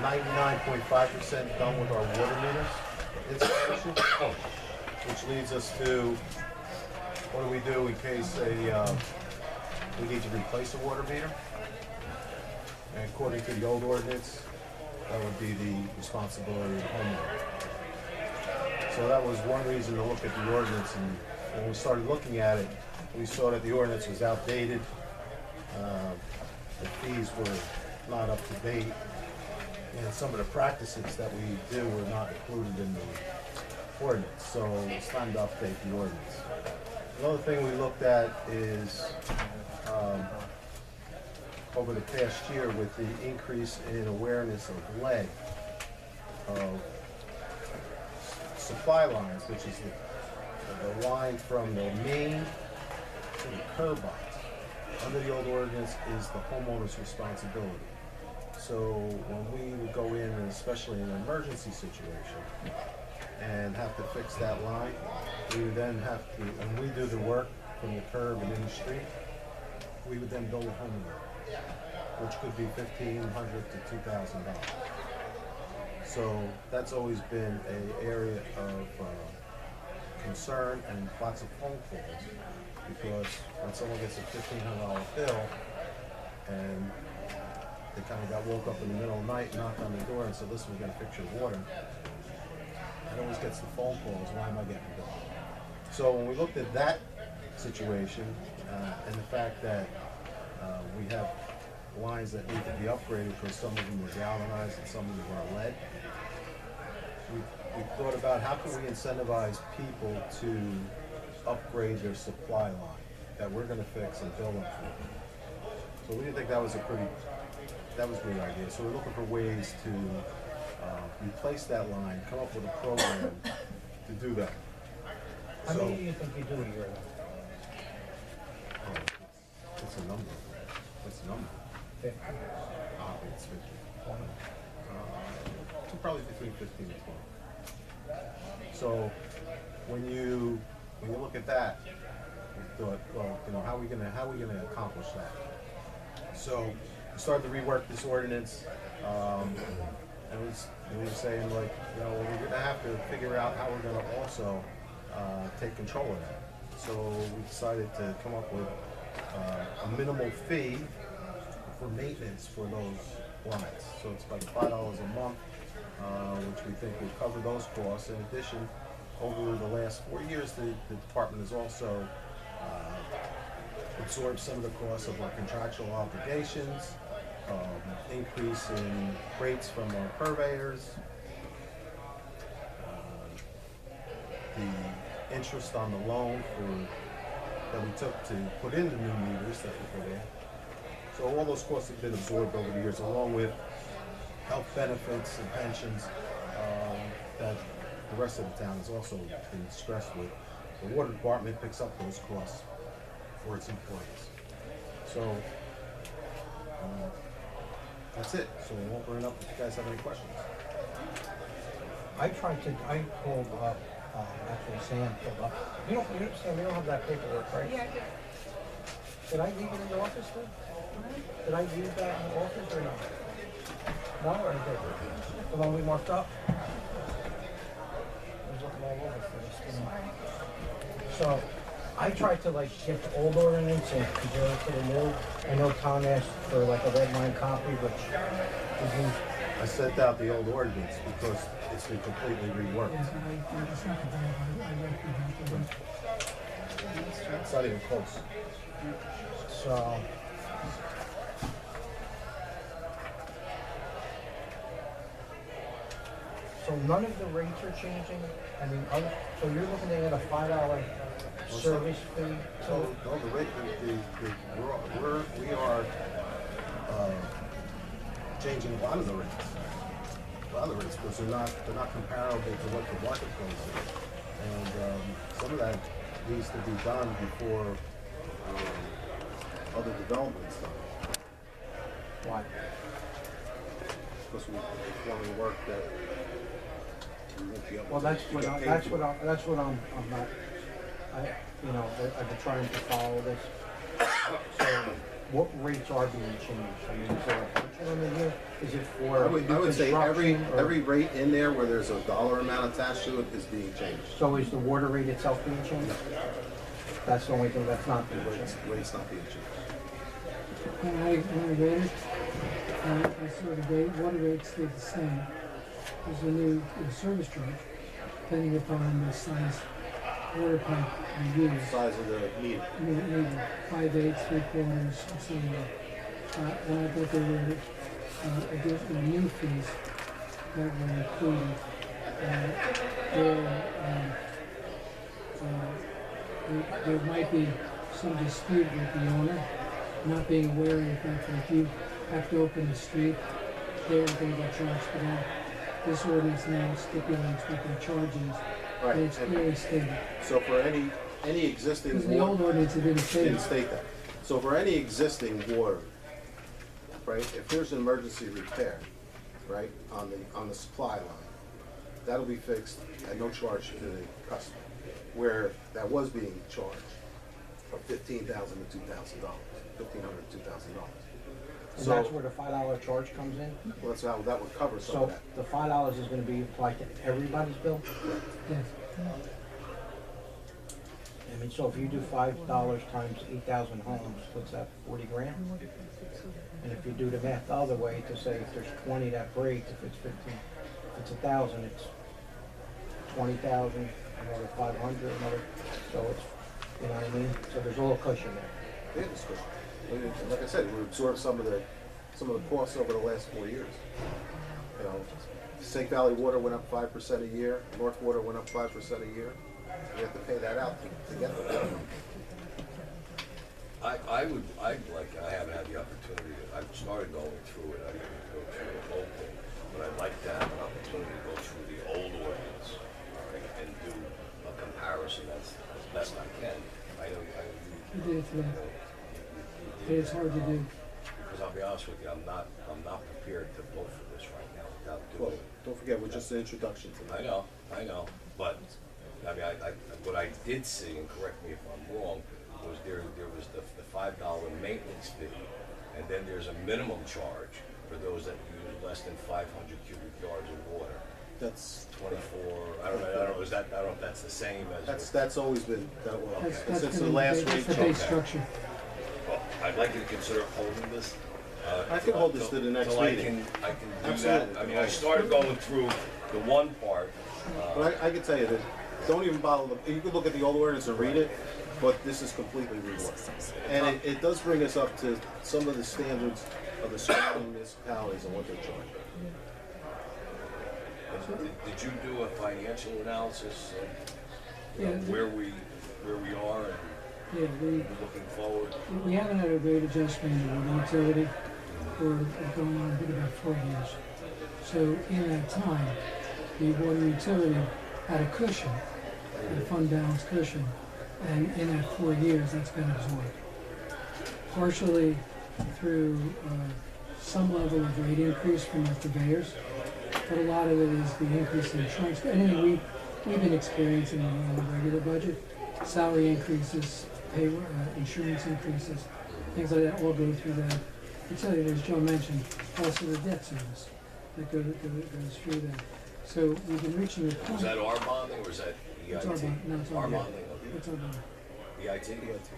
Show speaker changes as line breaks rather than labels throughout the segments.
99.5% done with our water meters installation, which leads us to what do we do in case we need to replace a water meter? And according to the old ordinance, that would be the responsibility of the homeowner. So that was one reason to look at the ordinance, and when we started looking at it, we saw that the ordinance was outdated. The fees were not up to date, and some of the practices that we do were not included in the ordinance. So it's time to update the ordinance. Another thing we looked at is over the past year with the increase in awareness of lead, of supply lines, which is the line from the main to the curb box. Under the old ordinance is the homeowner's responsibility. So when we would go in, and especially in an emergency situation, and have to fix that line, we would then have to, when we do the work from the curb and in the street, we would then bill the homeowner, which could be $1,500 to $2,000. So that's always been an area of concern and lots of phone calls, because when someone gets a $1,500 bill and they kind of got woke up in the middle of the night, knocked on the door and said, listen, we got to fix your water, it always gets the phone calls, why am I getting billed? So when we looked at that situation and the fact that we have lines that need to be upgraded because some of them were galvanized and some of them were lead, we thought about how can we incentivize people to upgrade their supply line that we're going to fix and bill them for. So we didn't think that was a good idea. So we're looking for ways to replace that line, come up with a program to do that.
How many do you think you do a year?
It's a number. What's the number?
50.
It's 50. So probably between 15 and 20. So when you look at that, we thought, well, how are we gonna accomplish that? So we started to rework this ordinance, and we were saying, like, we're gonna have to figure out how we're gonna also take control of that. So we decided to come up with a minimal fee for maintenance for those lines. So it's like $5 a month, which we think will cover those costs. In addition, over the last 4 years, the department has also absorbed some of the costs of our contractual obligations, increase in rates from our purveyors, the interest on the loan that we took to put in the new meters that we put in. So all those costs have been absorbed over the years, along with health benefits and pensions that the rest of the town has also been stressed with. The water department picks up those costs for its employees. So that's it. So we'll open it up if you guys have any questions.
I pulled up, actually Sam pulled up. Sam, you don't have that paperwork, right?
Yeah, I do.
Did I leave it in the office then? Did I leave that in the office or not? No, or did the one we marked up? I was looking all over for this. So I tried to get the old ordinance and compare it to the new. I know Tom asked for a red line copy, which is
I sent out the old ordinance because it's been completely reworked. It's not even close.
So none of the rates are changing? I mean, so you're looking at a $5 service fee?
So no, we are changing a lot of the rates. Because they're not comparable to what the marketplace is. And some of that needs to be done before other developments done.
Why?
Because we're performing work that we won't be able
Well,
to
that's what
get
I'm not. I've been trying to follow this. So, what rates are being changed? I mean, is there a bunch limit here? Is it for
I would say
construction or-
every rate in there where there's a dollar amount attached to it is being changed.
So is the water rate itself being changed? That's the only thing that's not being
Rates,
changed.
rates not being changed.
When I read it, I saw the rate, water rate stayed the same. There's a new service charge, depending upon the size water pipe you use.
Size of the meter.
Maybe 5/8, 3/4, something like that. And I thought there were additional new fees that were included. There might be some dispute with the owner, not being aware of the fact that if you have to open the street, they're going to get charged for that. This ordinance now stipulates what their charge is,
Right.
and it's clearly stated.
So for any existing
Because the old
water,
ordinance, it didn't state
didn't
it.
state that. So for any existing water, right, if there's an emergency repair, right, on the supply line, that'll be fixed at no charge to the customer. Where that was being charged from $15,000 to $2,000, $1,500 to $2,000.
And
So
that's where the $5 charge comes in?
well, that's how that would cover some
So
of that.
the $5 is gonna be applied to everybody's bill?
Yes.
I mean, so if you do $5 times 8,000 homes, what's that, 40 grand? And if you do the math the other way, to say if there's 20 that breaks, if it's 15, if it's 1,000, it's 20,000, another 500, another, so it's, you know what I mean? So there's a little cushion there.
Yeah, it's good. Like I said, we absorbed some of the costs over the last 4 years. You know, Snake Valley Water went up 5% a year, North Water went up 5% a year. We have to pay that out to get them.
I haven't had the opportunity, I've started going through it, I didn't go through the whole thing, but I'd like to have an opportunity to go through the old ordinance, all right, and do a comparison as best I can. I know,
I did it today. It's hard to do.
because I'll be honest with you, I'm not prepared to vote for this right now without
Well,
doing it.
don't forget, we're just an introduction tonight.
I know, but, I mean, what I did see, and correct me if I'm wrong, was there was the $5 maintenance fee, and then there's a minimum charge for those that use less than 500 cubic yards of water.
That's
24, I don't know, I don't know if that's the same as.
that's always been that well.
That's
Since the
been
last
that's
rate
the base
change.
structure.
Well, I'd like you to consider holding this.
I can hold this to the next
till
meeting.
I can do
Absolutely.
that. I mean, I started going through the one part.
But I can tell you that, don't even bother, you can look at the old ordinance and read it, but this is completely reworked. And it does bring us up to some of the standards of the surrounding municipalities and what they're charging.
Did you do a financial analysis of
Yeah,
where we are and
Yeah,
looking forward?
we haven't had a rate adjustment in the water utility for going on, I think, about 4 years. So in that time, the water utility had a cushion, a fund balance cushion, and in that 4 years, that's been absorbed. Partially through some level of rate increase from the purveyors, but a lot of it is the increase in insurance. Anything we've been experiencing in the regular budget, salary increases, pay, insurance increases, things like that all go through that. I tell you, as Joe mentioned, also the debt service that goes through that. So we've been reaching a point.
Was that our bonding or is that EIT?
It's our bond. No, it's our
Our
bond.
bonding, okay.
What's our bond?
EIT?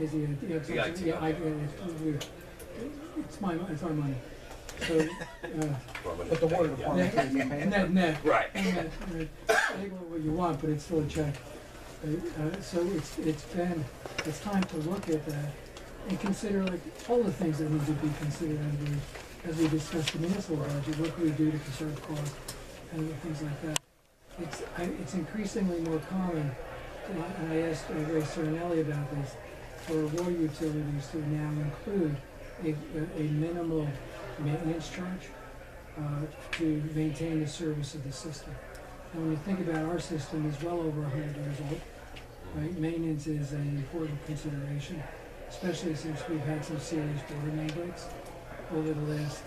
Is the, yeah, it's,
EIT,
yeah,
okay.
It's our money. So,
But the water department pays the payment?
net.
Right.
Net. Take what you want, but it's still a check. So it's time to look at that and consider like all the things that need to be considered as we discuss the municipal budget. What can we do to conserve costs and things like that? It's increasingly more common, and I asked Ray Cernelli about this, for water utilities to now include a minimal maintenance charge to maintain the service of the system. And when you think about our system, is well over 100 years old, right? Maintenance is an important consideration, especially since we've had some serious water main breaks over the last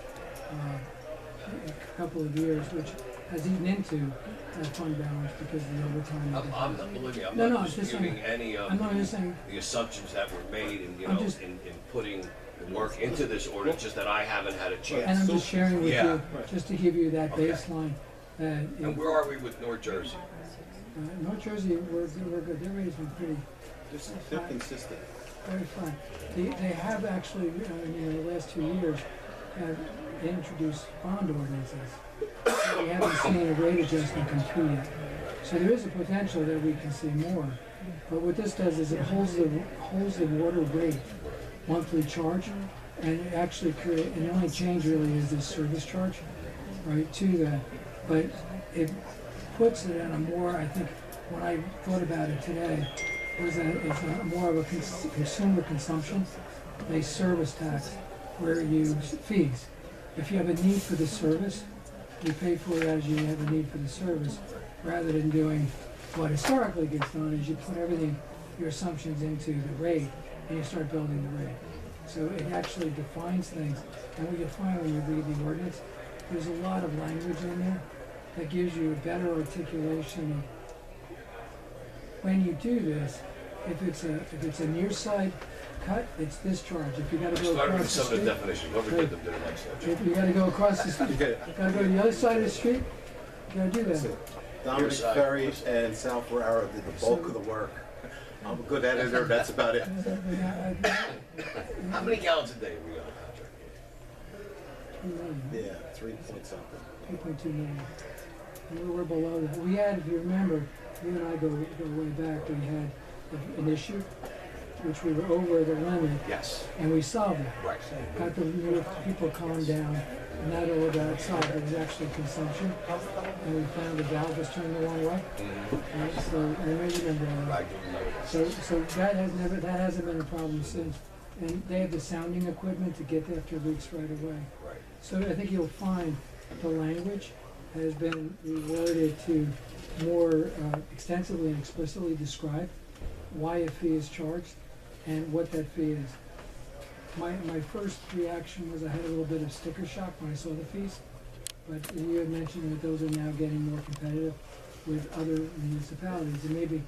couple of years, which has eaten into that fund balance because of the overtime.
I'm not, believe me, I'm
No,
not
no, just
disputing
saying-
any of
I'm not just saying,
the assumptions that were made and, you
I'm
know,
just-
in putting the work into this ordinance, just that I haven't had a
and
chance.
I'm just sharing with
Yeah.
you, just to give you that
Okay.
baseline, that
And where are we with North Jersey?
North Jersey, we're good, their rate's been pretty,
They're consistent.
very fine. They have actually, in the last 2 years, have introduced bond ordinances. We haven't seen a rate adjustment come through yet. So there is a potential that we can see more. But what this does is it holds the water rate monthly charge, and it actually and the only change really is this service charge, right, to that. But it puts it on a more, I think, when I thought about it today, was that it's more of a consumer consumption, a service tax, where you fees. If you have a need for the service, you pay for it as you have a need for the service, rather than doing what historically gets done is you put everything, your assumptions into the rate, and you start building the rate. So it actually defines things, and what you'll find when you read the ordinance, there's a lot of language in there that gives you a better articulation of when you do this, if it's a near side cut, it's this charge. If you gotta
I
go
started with
across the
some of the
street,
definitions, whoever did them did a nice job.
if you gotta go across the street, gotta go to the other side of the street, you gotta do that.
Dominic
side.
Ferry and Sal Ferrara did the bulk of the work. I'm a good editor, that's about it.
How many gallons a day are we on the contract?
Yeah, 3 point something.
3.2 million. And we're below that. We had, if you remember, you and I go way back, we had an issue, which we were over the limit,
Yes,
and we solved it.
right.
Got the people calmed down, and that all got solved. It was actually consumption, and we found the valve was turned the wrong way. Right, so, I remember all
I
that.
do remember that.
So that hasn't been a problem since. And they have the sounding equipment to get after leaks right away.
Right.
So I think you'll find the language has been reworded to more extensively and explicitly describe why a fee is charged and what that fee is. My first reaction was I had a little bit of sticker shock when I saw the fees, but you had mentioned that those are now getting more competitive with other municipalities, and maybe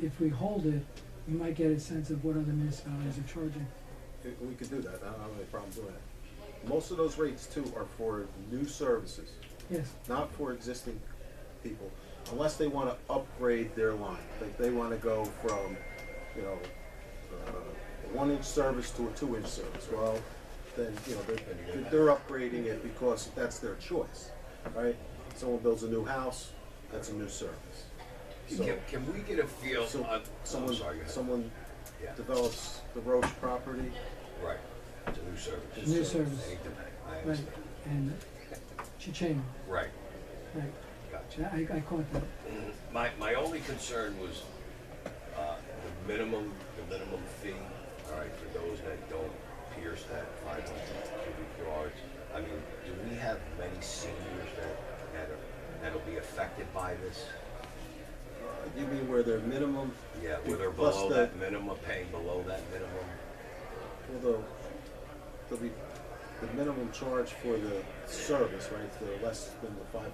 if we hold it, we might get a sense of what other municipalities are charging.
We could do that, I don't have any problem doing it. Most of those rates too are for new services,
Yes,
not for existing people, unless they wanna upgrade their line. Like they wanna go from, you know, a 1-inch service to a 2-inch service. Well, then, you know, they're upgrading it because that's their choice, right? Someone builds a new house, that's a new service. So,
Can we get a feel
so
on,
someone,
sorry, go ahead.
someone
Yeah.
develops the Roach property,
Right, it's a new service.
new service,
They need to pay. I
right,
understand.
and Chichena,
Right,
right.
gotcha.
I caught that.
My only concern was, the minimum fee, all right, for those that don't pierce that 500 cubic yards. I mean, do we have many seniors that'll be affected by this?
you mean where their minimum,
Yeah, where they're
Plus
below
the-
that minimum, paying below that minimum?
well, there'll be the minimum charge for the service, right, for less than the 500.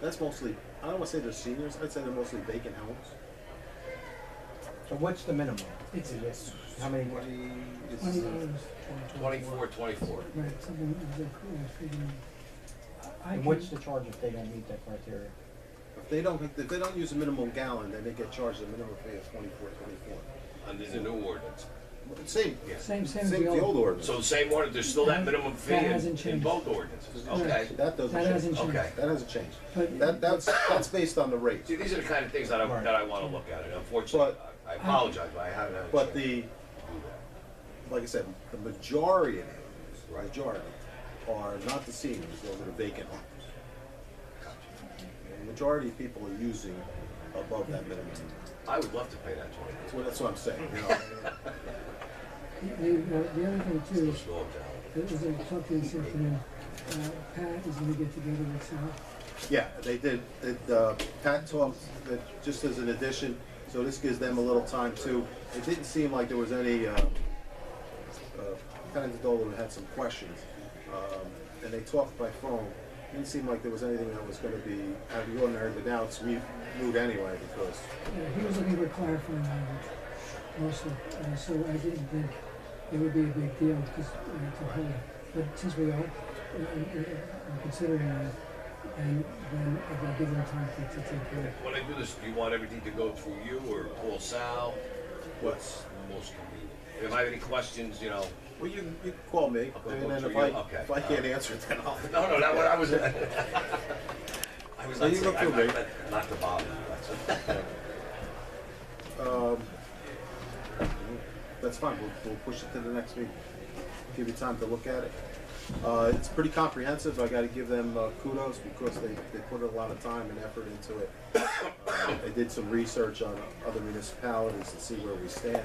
That's mostly, I don't wanna say they're seniors, I'd say they're mostly vacant homes.
So what's the minimum?
It's
How many?
It's,
$20.
24.
Right, something, I
And what's the charge if they don't meet that criteria?
if they don't use a minimum gallon, then they get charged a minimum fee of 24.
Under the new ordinance.
Same,
Yeah.
Same
same
as
as
the
the old
old.
ordinance.
So the same order, there's still that minimum fee
That
in
hasn't changed.
both ordinances?
Correct.
Okay.
That doesn't
That
change.
hasn't changed.
Okay.
That hasn't changed.
But
That's based on the rate.
See, these are the kind of things that I want to look at, and unfortunately, I apologize, but I haven't had a
But
chance to
the,
do that.
like I said, the majority of it,
Right.
majority, are not the seniors, those are the vacant homes. The majority of people are using above that minimum.
I would love to pay that 20.
That's what I'm saying, you know.
the other thing too,
Let's slow it down.
is there's something this afternoon, Pat is gonna get together with Sal.
Yeah, they did, Pat talked, that just as an addition, so this gives them a little time too. It didn't seem like there was any, Pat and Dolan had some questions, and they talked by phone, didn't seem like there was anything that was gonna be out of the ordinary, but now it's moot anyway, because,
Yeah, he was looking for clarifying language, mostly, so I didn't think it would be a big deal, because, to hold it. But since we are considering that, and then I'll give them time to take care of it.
When I do this, do you want everything to go through you or call Sal? What's most convenient? If I have any questions, you know.
well, you can call me,
I'll
and
go
then
through
if
you.
I,
Okay.
if I can't answer, then I'll.
No, that what I was. I was
No,
not
you go
saying,
through
I
me.
meant not to bother you, that's it.
That's fine, we'll push it to the next meeting. Give you time to look at it. It's pretty comprehensive, I gotta give them kudos because they put a lot of time and effort into it. They did some research on other municipalities to see where we stand,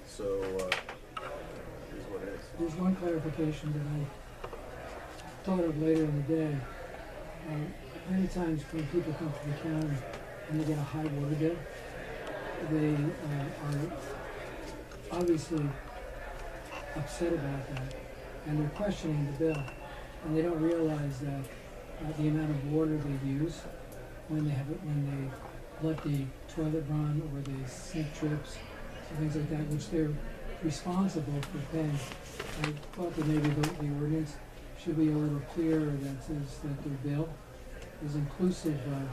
so, here's what it is.
There's one clarification that I thought of later in the day. Many times when people come to the county and they get a high water bill, they are obviously upset about that, and they're questioning the bill, and they don't realize that the amount of water they use when they let the toilet run or they sink trips and things like that, which they're responsible for paying. I thought that maybe the ordinance should be a little clearer that says that their bill is inclusive of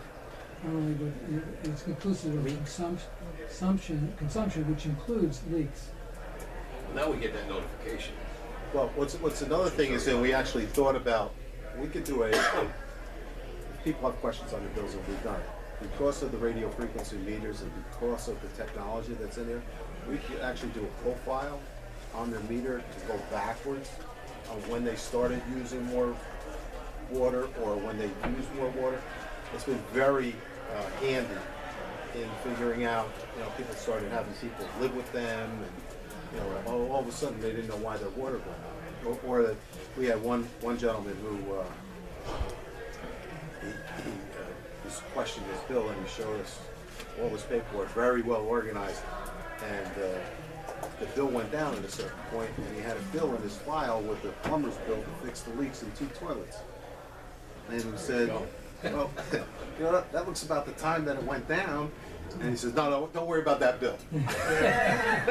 not only, but it's inclusive of consumption, which includes leaks.
Now we get that notification.
Well, what's another thing is that we actually thought about, we could do if people have questions on their bills, and we've done it. Because of the radio frequency meters and because of the technology that's in there, we could actually do a profile on their meter to go backwards on when they started using more water or when they used more water. It's been very handy in figuring out, people started having people live with them, and all of a sudden they didn't know why their water went out. Or that we had one gentleman who he just questioned his bill, and he showed us all his paperwork, very well organized, and the bill went down at a certain point, and he had a bill in his file with the plumber's bill to fix the leaks in 2 toilets. And he said, well, that looks about the time that it went down. And he says, no, don't worry about that bill.
Don't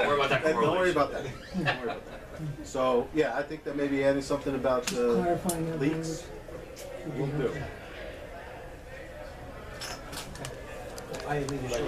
worry about that
Don't worry
correlation.
about that. Don't worry about that. So, yeah, I think that maybe adding something about
Clarifying that language
leaks
would be
will do.
helpful.
I leave it
But
short.
you